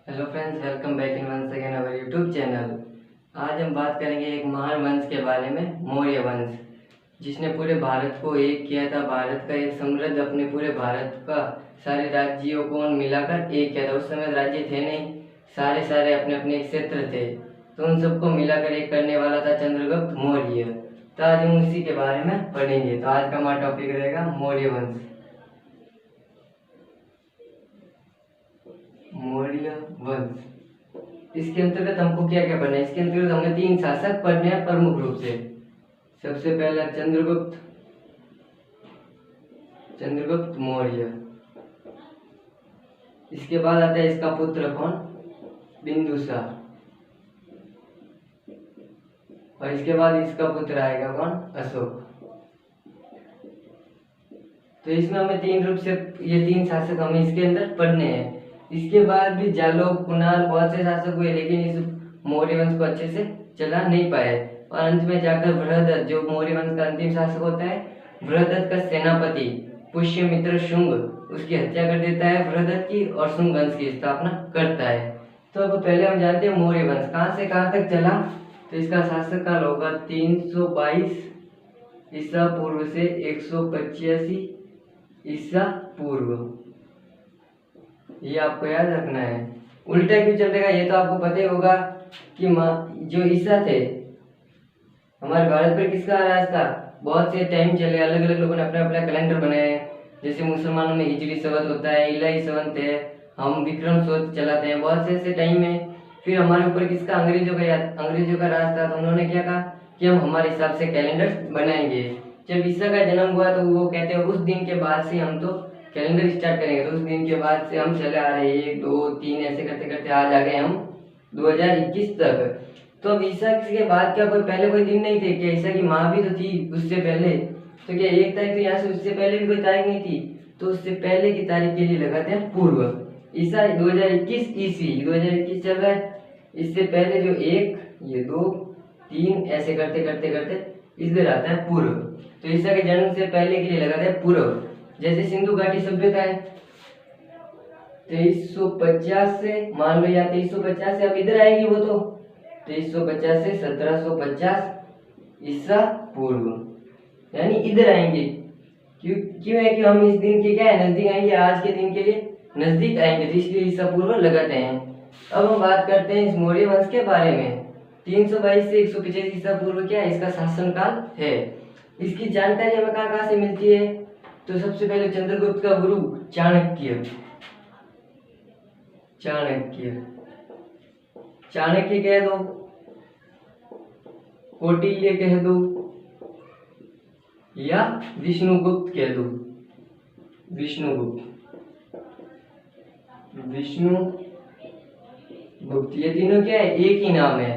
Hello friends, welcome back in once again our YouTube channel. आज हम बात करेंगे एक महान वंश के बारे में, मौर्य वंश, जिसने पूरे भारत को एक किया था। भारत का एक समृद्ध, अपने पूरे भारत का सारे राज्यों को मिलाकर एक किया था। उस समय राज्य थे नहीं, सारे सारे अपने अपने क्षेत्र थे, तो उन सबको मिलाकर एक करने वाला था चंद्रगुप्त मौर्य। तो आज हम उसी के बारे में पढ़ेंगे। तो आज का हमारा टॉपिक रहेगा मौर्य वंश। मौर्य वंश, इसके अंतर्गत हमको क्या क्या पढ़ना है? इसके अंतर्गत हमें 3 शासक पढ़ने हैं प्रमुख रूप से। सबसे पहला चंद्रगुप्त, चंद्रगुप्त मौर्य। इसके बाद आता है इसका पुत्र कौन? बिंदुसार। और इसके बाद इसका पुत्र आएगा कौन? अशोक। तो इसमें हमें 3 रूप से ये 3 शासक हमें इसके अंदर पढ़ने हैं। इसके बाद भी जालोक, कुणाल, बहुत से शासक हुए, लेकिन इस मौर्य वंश को अच्छे से चला नहीं पाए। और अंत में जाकर बृहदत्त, जो मौर्य वंश का अंतिम शासक होता है, बृहदत्त का सेनापति पुष्यमित्र शुंग, उसकी हत्या कर देता है बृहदत्त की, और शुंग वंश की स्थापना करता है। तो अब पहले हम जानते हैं मौर्य वंश कहाँ से कहाँ तक चला। तो इसका शासक काल होगा 322 ईसा पूर्व से 185 ईसा पूर्व। ये आपको याद रखना है। उल्टा क्यों चल रहा है ये तो आपको पता ही होगा कि जो ईसा थे, हमारे भारत पर किसका राज था? बहुत से टाइम चले, अलग अलग लोगों ने अपना अपना कैलेंडर बनाए। जैसे मुसलमानों में हिजरी संवत होता है, इलाही संवत है, हम विक्रम संवत चलाते हैं, बहुत से ऐसे टाइम है। फिर हमारे ऊपर किसका? अंग्रेजों का राज था। तो उन्होंने क्या कहा कि हम हमारे हिसाब से कैलेंडर बनाएंगे। जब ईसा का जन्म हुआ तो वो कहते हैं उस दिन के बाद से हम तो कैलेंडर स्टार्ट करेंगे। तो उस दिन के बाद से हम चले आ रहे हैं, 1 2 3 ऐसे करते करते आज आ गए हम 2021 तक। तो अब ईसा के बाद क्या कोई दिन नहीं थे क्या? ईसा की माँ भी तो थी उससे पहले। तो क्या 1 तारीख? तो यहाँ से उससे पहले भी कोई तारीख नहीं थी। तो उससे पहले की तारीख के लिए लगाते हैं पूर्व। ईसा 2021 ईस्वी, 2021 चल रहा है। इससे पहले जो 1, ये 2 3 ऐसे करते करते करते इधर आता है पूर्व। तो ईसा के जन्म से पहले के लिए लगाते हैं पूर्व। जैसे सिंधु घाटी सभ्यता है 2350 से, मान लो या 2350 से अब इधर आएगी वो, तो 2350 से 1750 ईसा पूर्व, यानी इधर आएंगे। क्यों है कि हम इस दिन के क्या है नजदीक आएंगे, आज के दिन के लिए नजदीक आएंगे, तो इसलिए ईसा पूर्व लगाते हैं। अब हम बात करते हैं इस मौर्य वंश के बारे में। 322 से 185 ईसा पूर्व क्या है? इसका शासनकाल है। इसकी जानकारी हमें कहाँ कहाँ से मिलती है? तो सबसे पहले चंद्रगुप्त का गुरु चाणक्य, चाणक्य चाणक्य कह दो, कौटिल्य कह दो, या विष्णुगुप्त कह दो। विष्णुगुप्त, विष्णुगुप्त, ये तीनों क्या है? एक ही नाम है।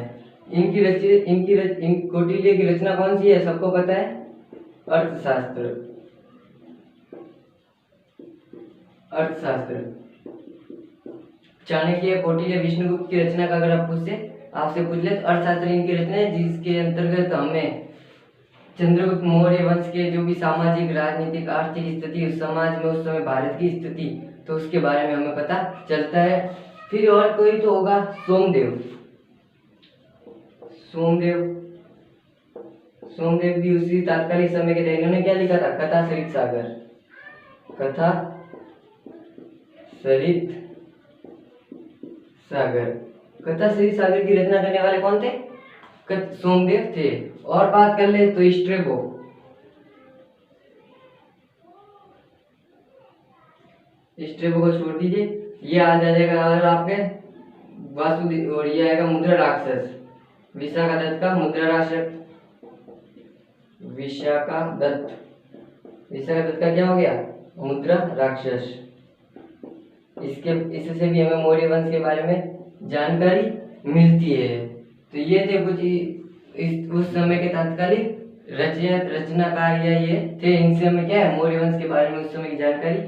कौटिल्य की रचना कौन सी है? सबको पता है, अर्थशास्त्र। अर्थशास्त्र। चाणक्य, कौटिल्य, विष्णुगुप्त की रचना का अगर आपसे पूछ ले तो अर्थशास्त्र इनकी रचना है, जिसके अंतर्गत हमें चंद्रगुप्त मौर्य वंश के जो भी सामाजिक, राजनीतिक, आर्थिक स्थिति उस समाज में उस समय भारत की स्थिति, तो उसके बारे में हमें पता चलता है। फिर और कोई तो होगा सोमदेव। सोमदेव भी उसी तात्कालिक समय के थे। इन्होंने क्या लिखा था? कथा सरित सागर। कथा सरित सागर। कथा सरित सागर की रचना करने वाले कौन थे? सोमदेव थे। और बात कर ले तो स्ट्रेबो। स्ट्रेबो को छोड़ दीजिए, ये आ जाएगा और आपके वासुदेव, और ये आएगा मुद्रा राक्षस, विशाखा दत्त का मुद्रा राक्षस। विशाखा दत्त का क्या हो गया? मुद्रा राक्षस। इससे भी हमें मौर्य वंश के बारे में जानकारी मिलती है। तो ये थे कुछ उस समय के तात्कालिक रचनाकार, या ये थे, इनसे हमें क्या है मौर्य वंश के बारे में उस समय की जानकारी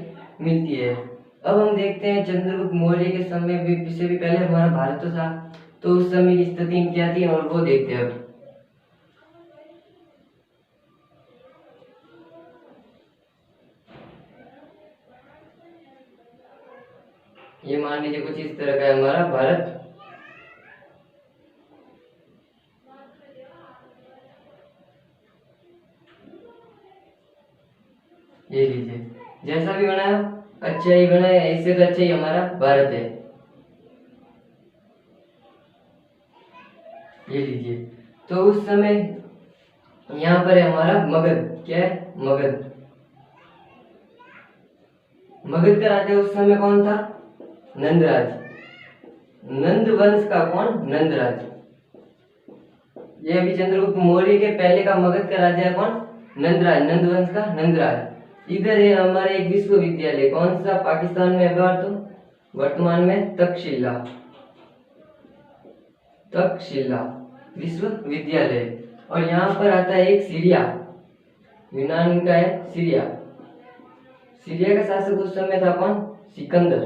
मिलती है। अब हम देखते हैं चंद्रगुप्त मौर्य के समय से भी पहले हमारा भारत तो था, तो उस समय की स्थिति क्या थी और वो देखते हैं अब। ये मान लीजिए कुछ इस तरह का है हमारा भारत। ये लीजिए, जैसा भी बनाया अच्छा ही बनाया, इससे तो अच्छा ही हमारा भारत है। ये लीजिए, तो उस समय यहाँ पर है हमारा मगध। क्या है? मगध। मगध का राजा उस समय कौन था? नंदराज। नंद वंश का कौन? नंदराज। ये अभी चंद्रगुप्त मौर्य के पहले का मगध का राजा है कौन? नंदराज। नंद वंश का नंदराज। इधर है हमारे एक विश्वविद्यालय, कौन सा? पाकिस्तान में वर्तमान में तक्षशिला। तक्षशिला विश्वविद्यालय। और यहाँ पर आता है एक सीरिया, यूनान का है सीरिया। सीरिया का शासक उस समय था कौन? सिकंदर।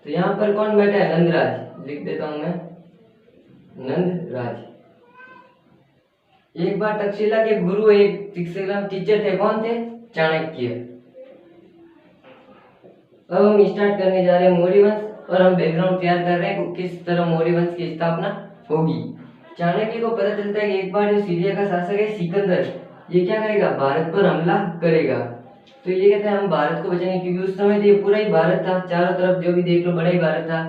तो यहाँ पर कौन बैठा है? नंदराज। लिख देता हूं मैं, नंदराज। एक बार तक्षशिला के गुरु एक टीचर थे, कौन थे? चाणक्य। अब हम स्टार्ट करने जा रहे हैं मौर्य वंश, और हम बैकग्राउंड तैयार कर रहे हैं किस तरह मौर्य वंश की स्थापना होगी। चाणक्य को पता चलता है कि एक बार जो सीरिया का शासक है सिकंदर, ये क्या करेगा? भारत पर हमला करेगा। तो ये कहते हैं हम भारत को बचाएंगे, क्योंकि उस समय तो ये पूरा ही भारत था, चारों तरफ जो भी देख लो बड़ा ही भारत था,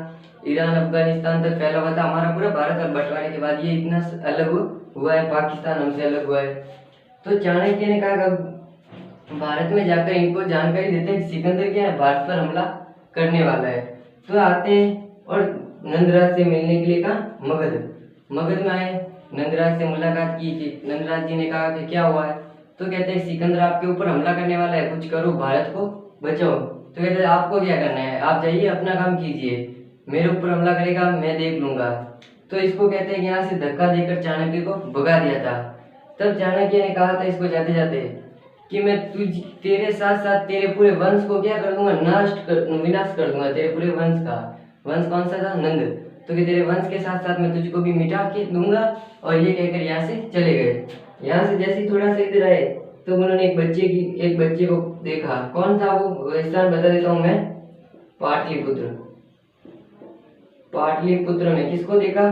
ईरान अफगानिस्तान तक फैला हुआ था हमारा पूरा भारत। और बंटवारे के बाद ये इतना अलग हुआ है, पाकिस्तान हमसे अलग हुआ है। तो चाणक्य ने कहा भारत में जाकर इनको जानकारी देते हैं कि सिकंदर क्या है, भारत पर हमला करने वाला है। तो आते हैं और नंदराज से मिलने के लिए कहा मगध। मगध में आए, नंदराज से मुलाकात की थी। नंदराज जी ने कहा कि क्या हुआ है? तो कहते हैं सिकंदर आपके ऊपर हमला करने वाला है, कुछ करो, भारत को बचाओ। तो कहते हैं आपको क्या करना है? आप जाइए अपना काम कीजिए, मेरे ऊपर हमला करेगा मैं देख लूंगा। तो इसको कहते हैं कि यहाँ से धक्का देकर चाणक्य को भगा दिया था। तब चाणक्य ने कहा था इसको जाते जाते कि मैं तेरे साथ साथ तेरे पूरे वंश को क्या कर दूंगा? विनाश कर दूंगा तेरे पूरे वंश का। वंश कौन सा था? नंद। तो कि तेरे वंश के साथ साथ मैं तुझको भी मिटा के दूंगा। और ये कहकर यहाँ से चले गए। यहाँ से जैसे ही थोड़ा सा इधर आए तो उन्होंने एक बच्चे को देखा। कौन था वो? स्थान बता देता हूँ मैं, पाटलिपुत्र। पाटलिपुत्र में किसको देखा?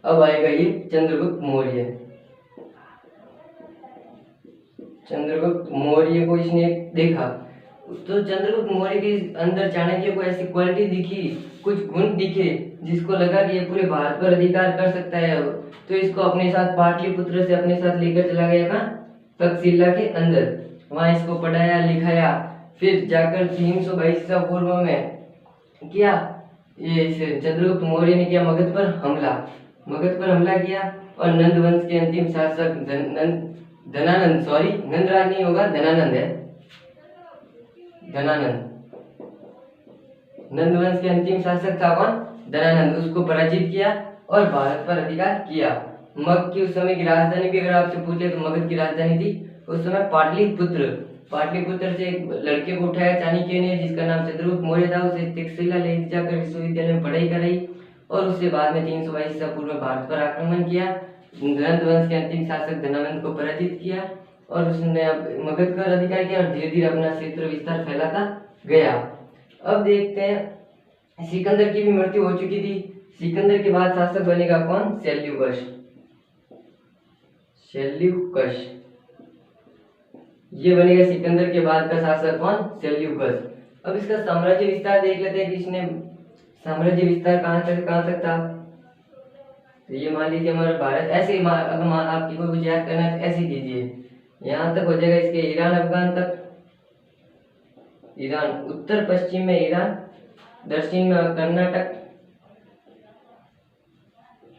अब आएगा ये चंद्रगुप्त मौर्य। चंद्रगुप्त मौर्य को इसने देखा। तो चंद्रगुप्त मौर्य के अंदर चाणक्य को ऐसी क्वालिटी दिखी, कुछ गुण दिखे, जिसको लगा कि ये पूरे भारत पर अधिकार कर सकता है। तो इसको अपने साथ पाटलिपुत्र से अपने साथ लेकर चला गया कहाँ? तक्षशिला के अंदर। वहां इसको पढ़ाया लिखाया। फिर जाकर 322 ईसा पूर्व में किया ये चंद्रगुप्त मौर्य ने किया मगध पर हमला। मगध पर हमला किया और नंद वंश के अंतिम शासक नंदराज नहीं होगा, धनानंद है। धनानंद नंद वंश के अंतिम शासक था कौन? धनानंद। उसको पराजित किया और भारत पर अधिकार किया। मग की उस समय की राजधानी भी अगर आपसे पूछे तो मगध की राजधानी थी उस समय पाटलिपुत्र। पाटलिपुत्र से एक लड़के को उठाया चाणक्य ने, जिसका नाम चंद्रगुप्त मौर्य था। उसे तक्षशिला ले जाकर विश्वविद्यालय में पढ़ाई कराई और उसके बाद में 322 ईसा पूर्व में भारत पर आक्रमण किया। नंद वंश के अंतिम शासक धनानंद को पराजित किया और उसने मगध पर अधिकार किया और धीरे धीरे अपना क्षेत्र विस्तार फैलाता गया। अब देखते हैं सिकंदर की भी मृत्यु हो चुकी थी। सिकंदर के बाद शासक बनेगा कौन? सेल्यूकस। सेल्यूकस ये बनेगा सिकंदर के बाद का शासक कौन? सेल्यूकस। अब इसका साम्राज्य विस्तार देख लेते हैं कि इसने साम्राज्य विस्तार कहां तक था। तो ये मान लीजिए हमारा भारत ऐसे ही, अगर आपकी कोई कुछ याद करना है तो ऐसे ही कीजिए। यहाँ तक हो जाएगा इसके ईरान अफगान तक। ईरान उत्तर पश्चिम में ईरान, दक्षिण में कर्नाटक।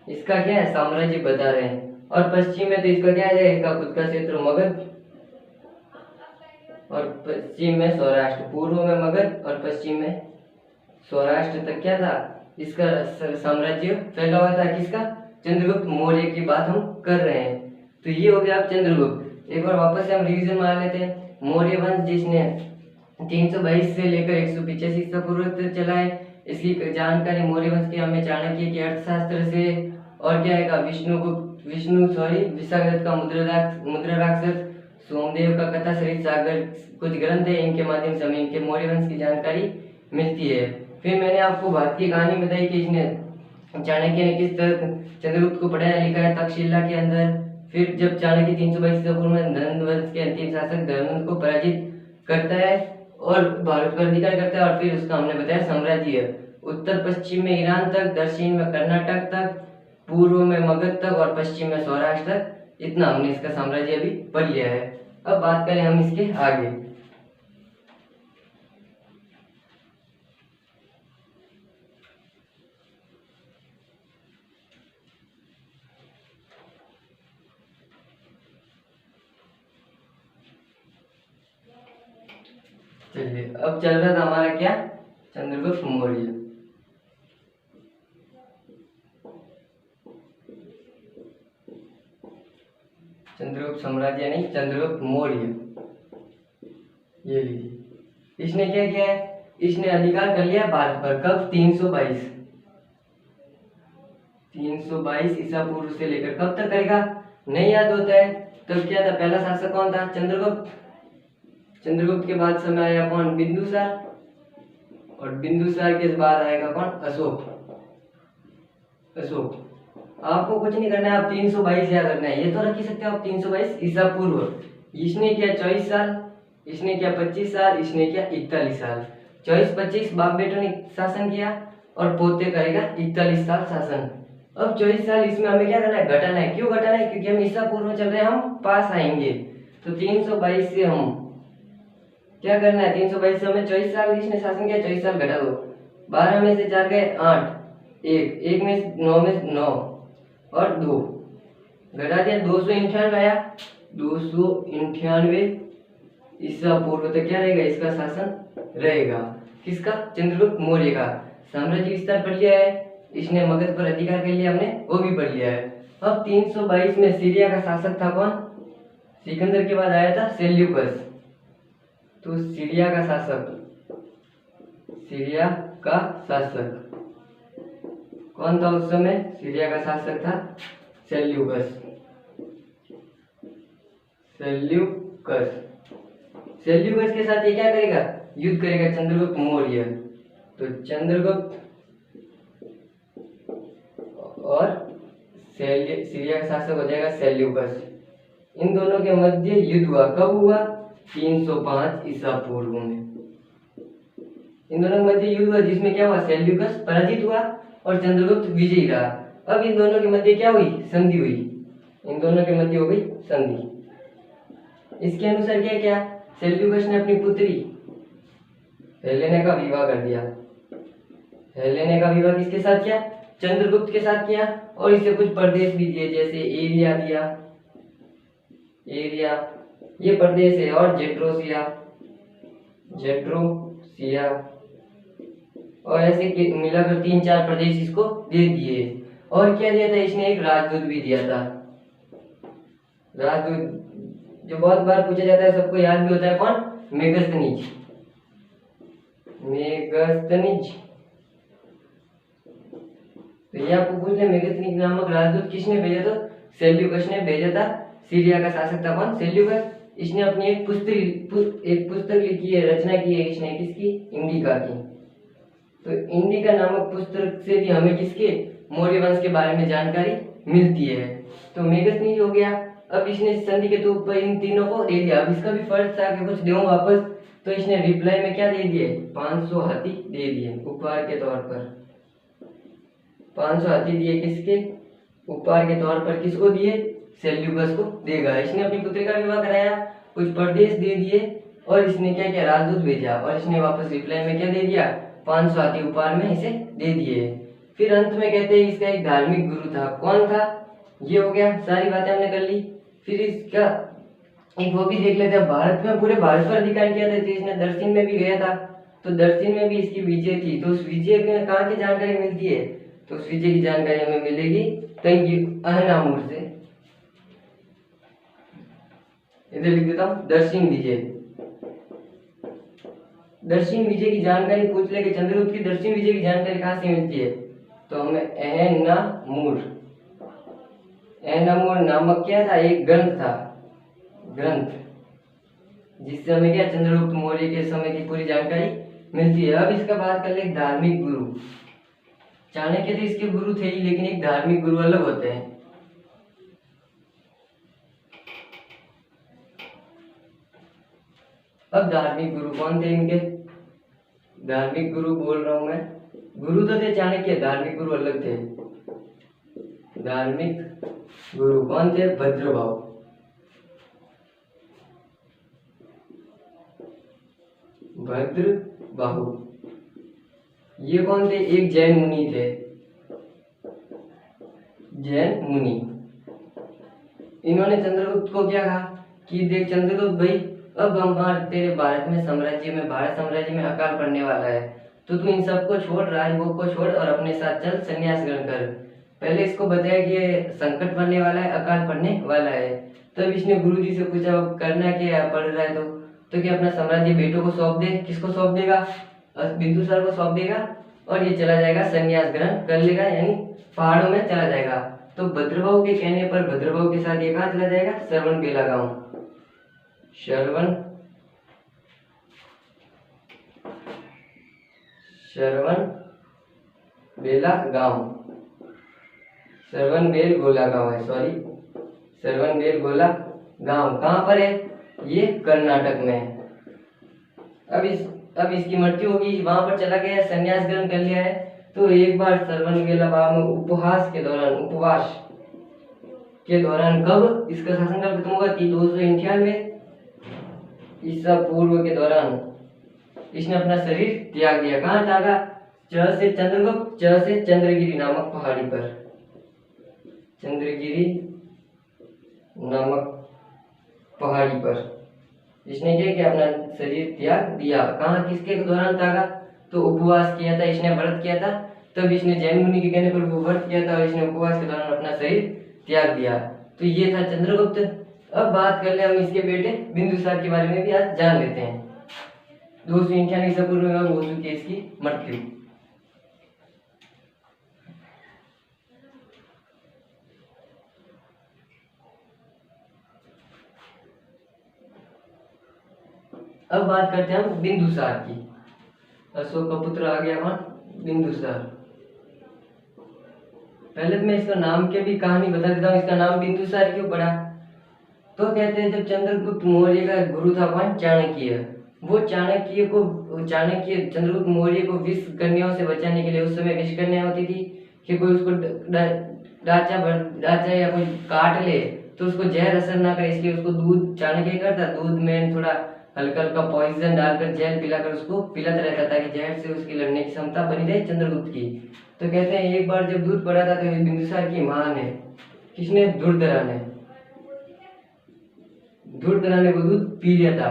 इसका क्या है? साम्राज्य बता रहे हैं। और पश्चिम में तो इसका क्या है? इसका खुद का क्षेत्र मगध और पश्चिम में सौराष्ट्र। पूर्व में मगध और पश्चिम में सौराष्ट्र तक क्या था? इसका साम्राज्य फैला हुआ था। किसका? चंद्रगुप्त मौर्य की बात हम कर रहे हैं। तो ये हो गया अब चंद्रगुप्त। एक बार वापस से हम रिवीजन मार लेते हैं। मौर्य वंश जिसने 322 से लेकर 185 ईसा पूर्व तक चला है। इसकी जानकारी मौर्य वंश के हमें चाणक्य के अर्थशास्त्र से और क्या है विशाखदत्त का मुद्रा राक्षस, सोमदेव का कथा, सरित सागर, कुछ ग्रंथ है, इनके माध्यम से हमें इनके मौर्य वंश की जानकारी मिलती है। फिर मैंने आपको भारत की कहानी बताई कि इसने चाणक्य ने किस तरह चंद्रगुप्त को पढ़ाया लिखाया तक्षशिला के अंदर। फिर जब चाणक्य 322 ईसा पूर्व में नंद वंश के अंतिम शासक धर्मनंद को पराजित करता है और भारत पर अधिकार करता है, और फिर उसका हमने बताया साम्राज्य, उत्तर पश्चिम में ईरान तक, दक्षिण में कर्नाटक तक, पूर्व में मगध तक और पश्चिम में सौराष्ट्र तक। इतना हमने इसका साम्राज्य अभी पढ़ लिया है। अब बात करें हम इसके आगे। चलिए, अब चल रहा था हमारा क्या, चंद्रगुप्त मौर्य। चंद्रगुप्त साम्राज्य नहीं, चंद्रगुप्त मौर्य। ये लीजिए, इसने क्या किया है, इसने अधिकार कर लिया भारत पर। कब? 322 ईसा पूर्व से लेकर कब तक करेगा नहीं याद होता है। तब क्या था, पहला शासक कौन था? चंद्रगुप्त। चंद्रगुप्त के बाद समय आया कौन? बिंदुसार। और बिंदुसार के बाद आएगा कौन? अशोक। अशोक। आपको कुछ नहीं करना है, आप 322 याद रखना है, ये तो रख ही सकते हो आप 322 ईसा पूर्व। इसने किया 24 साल, इसने किया 25 साल, इसने किया 41 साल। 24-25 बाप बेटों ने शासन किया और पोते करेगा 41 साल शासन। अब 24 साल इसमें हमें क्या करना है? घटाना है। क्यों घटाना है? क्योंकि हम ईसा पूर्व में चल रहे हैं, हम पास आएंगे। तो 322 से हम क्या करना है? 322 से हमें 24 साल इसने शासन किया, 24 साल घटा दो। 12 में से 4 गए 8, एक में 9 में 9 और 2 घटा दिया, 298 आया। 298 ईसा पूर्व तक क्या रहेगा? इसका शासन रहेगा। किसका? चंद्रगुप्त मौर्य का। साम्राज्य विस्तार पढ़ लिया है, इसने मगध पर अधिकार कर लिया, हमने वो भी पढ़ लिया है। अब 322 में सीरिया का शासक था कौन? सिकंदर के बाद आया था सेल्यूकस। तो सीरिया का शासक कौन था उस समय? सीरिया का शासक था सेल्यूकस। सेल्यूकस के साथ ये क्या करेगा? युद्ध करेगा, चंद्रगुप्त मौर्य। तो चंद्रगुप्त और सीरिया का शासक हो जाएगा सेल्यूकस। इन दोनों के मध्य युद्ध हुआ। कब हुआ? 305 ईसा पूर्व में इन दोनों के मध्य युद्ध हुआ, जिसमें क्या हुआ? सेल्यूकस पराजित हुआ और चंद्रगुप्त विजयी रहा। अब इन दोनों के मध्य क्या हुई? संधि हुई। इन दोनों के मध्य हो गई संधि। इसके अनुसार क्या क्या? सेल्यूकस ने अपनी पुत्री हेलेना का विवाह कर दिया। हेलेना का विवाह किसके साथ किया? चंद्रगुप्त के साथ किया। और इसे कुछ प्रदेश भी दिए, जैसे एरिया दिया, एरिया ये प्रदेश है, और जेड्रोसिया और ऐसे मिलाकर 3-4 प्रदेश इसको दे दिए। और क्या दिया था? इसने एक राजदूत भी दिया था। राजदूत जो बहुत बार पूछा जाता है, सबको याद भी होता है, कौन? मेगस्थनीज। तो ये आपको पूछ ले, मेगस्थनीज नामक राजदूत किसने भेजा? तो सेल्यूकस ने भेजा था। सीरिया का शासक था कौन? सेल्यूकस। इसने अपनी एक पुस्तक लिखी है, रचना की है इसने, किसकी? इंडिका की। तो इंडिका नामक पुस्तक से भी हमें किसके? मौर्य वंश के बारे में जानकारी मिलती है। तो मेगस्थनीज हो गया। अब इसने संधि के तौर पर इन तीनों को दे दिया। अब इसका भी फर्ज था कि कुछ दूं वापस, तो इसने रिप्लाई में क्या दे दिए? 500 हाथी दे दिए उपहार के तौर पर। 500 हाथी दिए किसके? उपहार के तौर पर। किसको दिए? सेल्यूकस को देगा। इसने अपनी पुत्री का विवाह कराया, कुछ प्रदेश दे दिए, और इसने क्या किया? राजदूत भेजा, और इसने वापस रिप्लाई में क्या दे दिया? 500 हाथी उपहार में इसे दे दिए। फिर अंत में कहते हैं इसका एक धार्मिक गुरु था। कौन था? ये हो गया, सारी बातें हमने कर ली। फिर इसका एक वो भी देख लेते हैं, भारत में, पूरे भारत पर अधिकार किया था। इसने दक्षिण में भी गया था, तो दक्षिण में भी इसकी विजय थी। तो उस विजय में कहाँ की जानकारी मिलती है? तो उस विजय की जानकारी हमें मिलेगी अहनामुर से। इधर लिख देता हूँ, दक्षिण विजय। दक्षिण विजय की जानकारी पूछ ले कि चंद्रगुप्त की दक्षिण विजय की जानकारी कहाँ से मिलती है? तो हमें अहनामुर नामक क्या था? एक ग्रंथ था, ग्रंथ जिससे हमें क्या चंद्रगुप्त मौर्य के समय की पूरी जानकारी मिलती है। अब इसका बात कर ले एक धार्मिक गुरु। चाणक्य तो इसके गुरु थे ही, लेकिन एक धार्मिक गुरु अलग होते हैं। अब धार्मिक गुरु कौन थे इनके? धार्मिक गुरु बोल रहा हूं मैं, गुरु तो थे चाणक्य, धार्मिक गुरु अलग थे। धार्मिक गुरु कौन थे? भद्रभाव। भद्रबाहु ये कौन थे? एक जैन मुनि थे, जैन मुनि। इन्होंने चंद्रगुप्त को क्या कहा कि देख चंद्रगुप्त भाई, अब हमारे तेरे भारत में साम्राज्य में, भारत साम्राज्य में अकाल पड़ने वाला है, तो तू इन सबको छोड़, राजभोग को छोड़ और अपने साथ चल, संन्यास ग्रहण कर। पहले इसको बताया कि ये संकट पड़ने वाला है, अकाल पड़ने वाला है। तब इसने गुरुजी से पूछा करना क्या पड़ रहा है, तो क्या अपना साम्राज्य बेटों को सौंप दे। किसको सौंप देगा? बिंदुसार को सौंप देगा और ये चला जाएगा संन्यास ग्रहण कर लेगा, यानी पहाड़ों में चला जाएगा। तो भद्रभाव के कहने पर भद्रभाव के साथ ये कहाँ चला जाएगा? श्रवण बेला गांव। श्रवण बेला गांव, श्रवण बेल गोला गांव है, सॉरी, श्रवण बेल गोला गांव कहाँ पर है? ये कर्नाटक में है। अब इसकी मृत्यु होगी, वहां पर चला गया, संन्यास ग्रहण कर लिया है। तो एक बार श्रवण बेला गांव में उपवास के दौरान कब इसका शासनकाल खत्म होगा? 298 ईसा पूर्व के दौरान इसने अपना शरीर त्याग दिया। कहाँ त्यागा? च से चंद्रगुप्त, च से चंद्रगिरी नामक पहाड़ी पर, चंद्रगिरी नामक पहाड़ी पर इसने क्या किया? अपना शरीर त्याग दिया। कहाँ, किसके दौरान त्यागा? तो उपवास किया था इसने, व्रत किया था। तब इसने जैन मुनि के कहने पर वो व्रत किया था और इसने उपवास के दौरान अपना शरीर त्याग दिया। तो ये था चंद्रगुप्त। अब बात कर ले हम इसके बेटे बिंदुसार के बारे में भी आज जान लेते हैं। 298 ईसा पूर्व में हो चुकी है इसकी मृत्यु। अब बात करते हैं हम बिंदुसार की। अशोक का पुत्र आ गया कौन? बिंदुसार। पहले तो मैं इसका नाम के भी कहानी बता देता हूँ, इसका नाम बिंदुसार क्यों पड़ा। तो कहते हैं जब चंद्रगुप्त मौर्य का गुरु था कौन? चाणक्य। वो चाणक्य चंद्रगुप्त मौर्य को विष कन्याओं से बचाने के लिए, उस समय विष कन्या होती थी कि कोई उसको डाचा या कोई काट ले तो उसको जहर असर ना करे, इसलिए उसको दूध, चाणक्य करता दूध में थोड़ा हल्का हल्का पॉइजन डालकर जहर पिलाकर उसको पिलाता रहता, ताकि जहर से उसकी लड़ने की क्षमता बनी रहे चंद्रगुप्त की। तो कहते हैं एक बार जब दूध पड़ा था तो बिंदुसार की मां ने, किसने? धुरधरा ने वो दूध पी लिया था।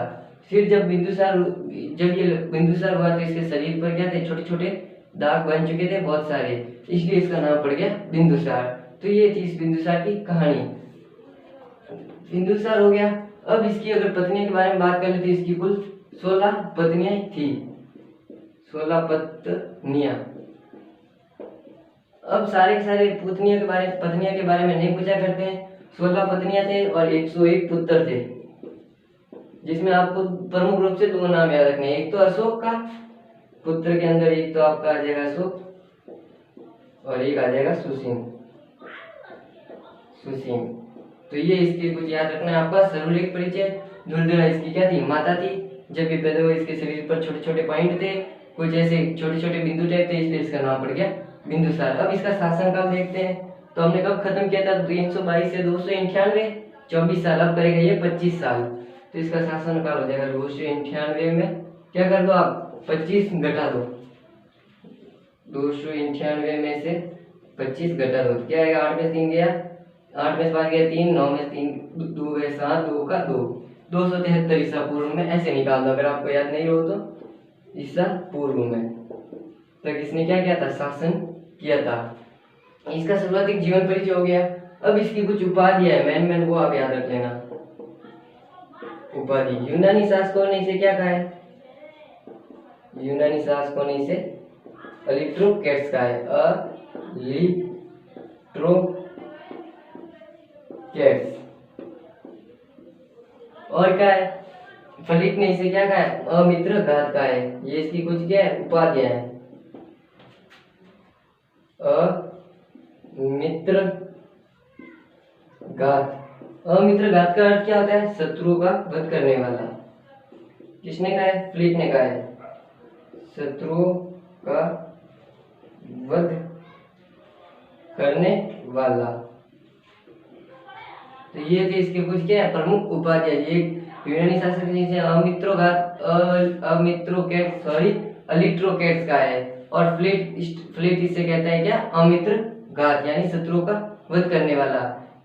फिर जब ये बिंदुसार हुआ तो इसके शरीर पर क्या थे? छोटे छोटे दाग बन चुके थे बहुत सारे, इसलिए इसका नाम पड़ गया बिंदुसार। तो ये थी इस बिंदुसार की कहानी। बिंदुसार हो गया। अब इसकी अगर पत्नियों के बारे में बात कर ले तो इसकी कुल 16 पत्नियां थी, 16 पत्नियां। अब सारे के सारे पत्नियों के बारे में नहीं पूछा करते हैं। 16 पत्नियां थे और 101 पुत्र थे, जिसमें आपको प्रमुख रूप से 2 नाम याद रखने हैं। एक तो अशोक का पुत्र के अंदर एक तो आपका आ जाएगा अशोक और एक आ जाएगा सुसीम। तो ये इसके कुछ याद रखना है आपका। सर्वलेख परिचय। धुरधरा इसकी क्या थी? माता थी। जब ये पैदा हुआ इसके शरीर पर छोटे छोटे पॉइंट थे, कुछ ऐसे छोटे छोटे बिंदु टाइप थे, इसलिए इसका नाम पड़ गया बिंदुसार। अब इसका शासनकाल देखते हैं। तो हमने कब खत्म किया था? 322 से 298, 24 साल। अब करेगा ये 25 साल। तो इसका शासनकाल हो जाएगा 298 में क्या कर दो आप? 25 घटा दो। 298 में से 25 घटा दो क्या आएगा? 8 में 3 गया, 8 में 5 गया 3, 9 में 3 2 गए 7, 2 का 2, 273 ईसा पूर्व में। ऐसे निकाल दो अगर आपको याद नहीं हो तो। ईसा पूर्व में तक इसने क्या किया था? शासन किया था। इसका सर्वाधिक जीवन परिचय हो गया। अब इसकी कुछ उपाधि है, मेन वो आप याद रख लेना। उपाधि। यूनानी शासकों ने इसे क्या कहा है? यूनानी शासकों ने इसे अलिट्रोकेट्स कहा है। अलिट्रोकेट्स। और क्या है फलित ने इसे क्या कहा है, अमित्र घात कहा है। ये इसकी कुछ क्या है, उपाधियां है। अमित्र घात, अमित्र घात का अर्थ क्या होता है, शत्रु का वध करने वाला। किसने कहा है, फ्लिट ने कहा है, शत्रु का वध करने वाला। तो ये थे इसके कुछ क्या है, प्रमुख उपाधियां। ये यूनानी शासक जिसे अमित्रोकेट्स सॉरी अलिट्रोकेट्स का है। और फ्लिट इसे कहता है क्या, अमित्र घात, यानी शत्रु का वध करने वाला।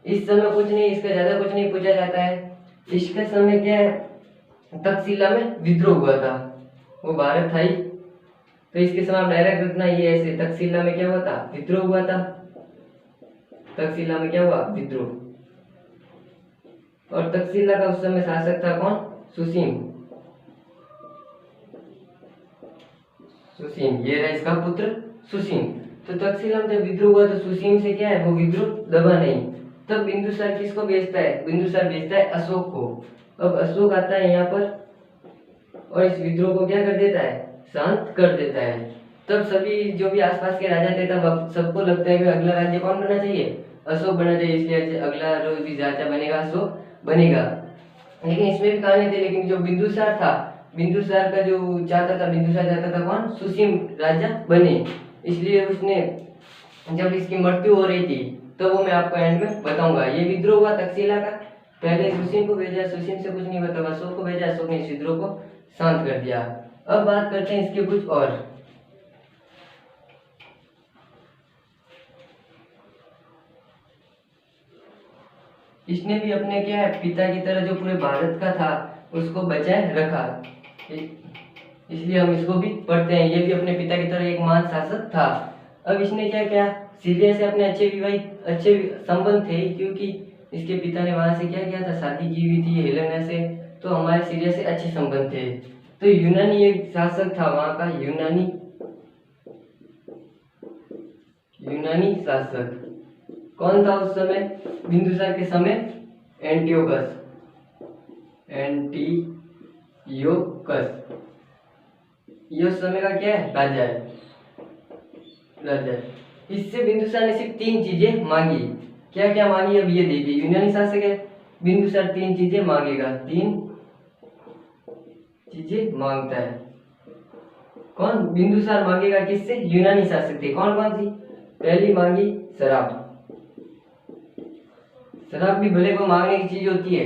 इस समय कुछ नहीं, इसका ज्यादा कुछ नहीं पूछा जाता है। इसके समय क्या है, तक्षशिला में विद्रोह हुआ था, वो भारत था ही, तो इसके समय डायरेक्ट रखना ये ऐसे, तक्षशिला में क्या हुआ था, विद्रोह हुआ था। तक्षशिला में क्या हुआ, विद्रोह। और तक्षशिला का उस समय शासक था कौन, सुसीम। सुसीम, ये रहा इसका पुत्र सुसीम। तो तक्षशिला में जब विद्रोह हुआ तो सुसीम से क्या है, वो विद्रोह दबा नहीं। तब बिंदुसार किसको भेजता है, बिंदुसार भेजता है अशोक को। अब अशोक आता है यहाँ पर और इस विद्रोह को क्या कर देता है, शांत कर देता है। तब सभी जो भी आसपास के राजा थे, तब सबको लगता है कि अगला राज्य कौन बनना चाहिए, अशोक बनना चाहिए, इसलिए अगला जो भी राजा बनेगा अशोक बनेगा। लेकिन इसमें भी कहानी थी, लेकिन जो बिंदुसार था, बिंदुसार का जो चाहता था, बिंदुसार चाहता था कौन, सुसीम राजा बने। इसलिए उसने, जब इसकी मृत्यु हो रही थी तो वो मैं आपको एंड में बताऊंगा। ये विद्रोह हुआ तक्षशिला का, पहले सुसीम को भेजा, सुसीम से कुछ नहीं हुआ, तब अशोक को भेजा, अशोक ने इस विद्रोह को शांत कर दिया। अब बात करते हैं इसके कुछ और। इसने भी अपने क्या है, पिता की तरह जो पूरे भारत का था उसको बचाए रखा, इसलिए हम इसको भी पढ़ते हैं। ये भी अपने पिता की तरह एक महान शासक था। अब इसने क्या किया, सीरिया से अपने अच्छे संबंध थे, क्योंकि इसके पिता ने वहां से क्या किया था, शादी की हुई थी हेलेना से, तो हमारे सीरिया से अच्छे संबंध थे। तो यूनानी एक शासक था वहां का, यूनानी शासक कौन था उस समय, बिंदुसार के समय, एंटियोकस। ये उस समय का क्या है, राजा है। इससे बिंदुसार ने सिर्फ 3 चीजें मांगी। क्या क्या मांगी, अब ये देखिए। यूनानी शासक है, बिंदुसार 3 चीजें मांगेगा, 3 चीजें मांगता है। कौन, बिंदुसार मांगेगा किससे, यूनानी शासक थे। कौन कौन सी, पहली मांगी शराब। शराब भी भले को मांगने की चीज होती है,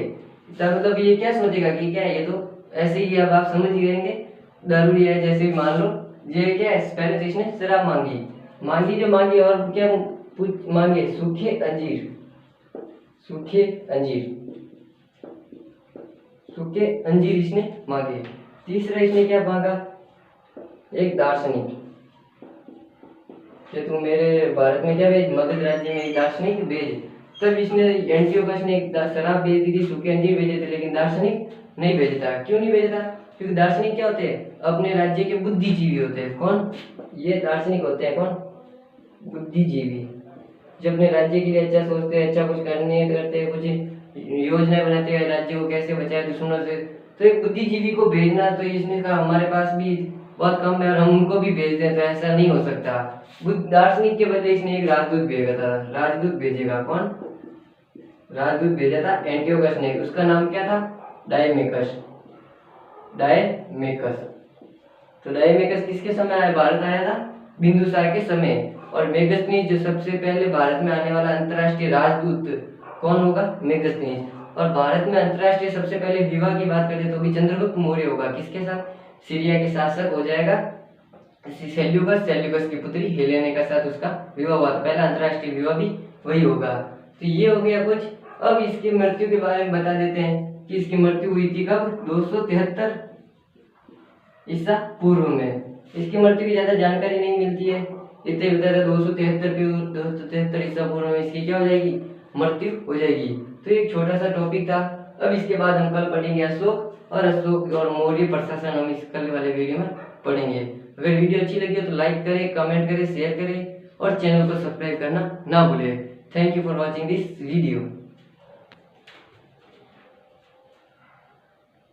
इसका मतलब ये क्या सोचेगा कि क्या है, ये तो ऐसे ही, अब आप समझ ही रहेंगे, जरूरी है, जैसे भी मान लो ये क्या है, पहले तो इसने शराब मांगी और क्या मांगे, सूखे अंजीर इसने मांगे। तीसरा इसने क्या मांगा, एक दार्शनिक, कि तू मेरे भारत में क्या भेज, मगध राज्य में एक दार्शनिक भेज। तब इसने, एंटियोकस ने एक शराब भेज दी थी, सूखे अंजीर भेजे थे, लेकिन दार्शनिक नहीं भेजता। क्यों नहीं भेजता, क्योंकि दार्शनिक क्या होते हैं, अपने राज्य के बुद्धिजीवी होते हैं। कौन, ये दार्शनिक होते हैं, कौन, बुद्धिजीवी, जो अपने राज्य के लिए अच्छा सोचते हैं, अच्छा कुछ करते हैं, कुछ योजनाएं बनाते हैं, राज्य को कैसे बचाए दुश्मनों से। तो एक बुद्धिजीवी को भेजना, तो इसने कहा हमारे पास भी बहुत कम है और हम उनको भी भेज दें, तो ऐसा नहीं हो सकता। दार्शनिक के बदले इसने एक राजदूत भेजा था, राजदूत भेजेगा। कौन, राजदूत भेजा था एंटियोकस ने, उसका नाम क्या था, डायमेकस। तो डायमेकस किसके समय आया, भारत आया था, बिंदुसार के समय। और मेगस्थनीज जो सबसे पहले भारत में आने वाला अंतरराष्ट्रीय राजदूत कौन होगा, मेगस्थनीज। और भारत में अंतरराष्ट्रीय सबसे पहले विवाह की बात करें तो भी चंद्रगुप्त मौर्य होगा, किसके साथ, सीरिया के शासक हो जाएगा सेल्यूकस की पुत्री हेलेना के साथ उसका विवाह हुआ था। पहला अंतरराष्ट्रीय विवाह भी वही होगा। तो ये हो गया कुछ। अब इसकी मृत्यु के बारे में बता देते हैं कि इसकी मृत्यु हुई थी कब, 273 ईसा पूर्व में। इसकी मृत्यु की ज्यादा जानकारी नहीं मिलती है, इतने बता रहे 273 ईसा पूर्व में इसकी क्या हो जाएगी, मृत्यु हो जाएगी। तो एक छोटा सा टॉपिक था। अब इसके बाद हम कल पढ़ेंगे अशोक और मौर्य प्रशासन, हम इस कल वाले वीडियो में पढ़ेंगे। अगर वीडियो अच्छी लगी हो तो लाइक करें, कमेंट करें, शेयर करें और चैनल को सब्सक्राइब करना ना भूलें। Thank you for watching this video.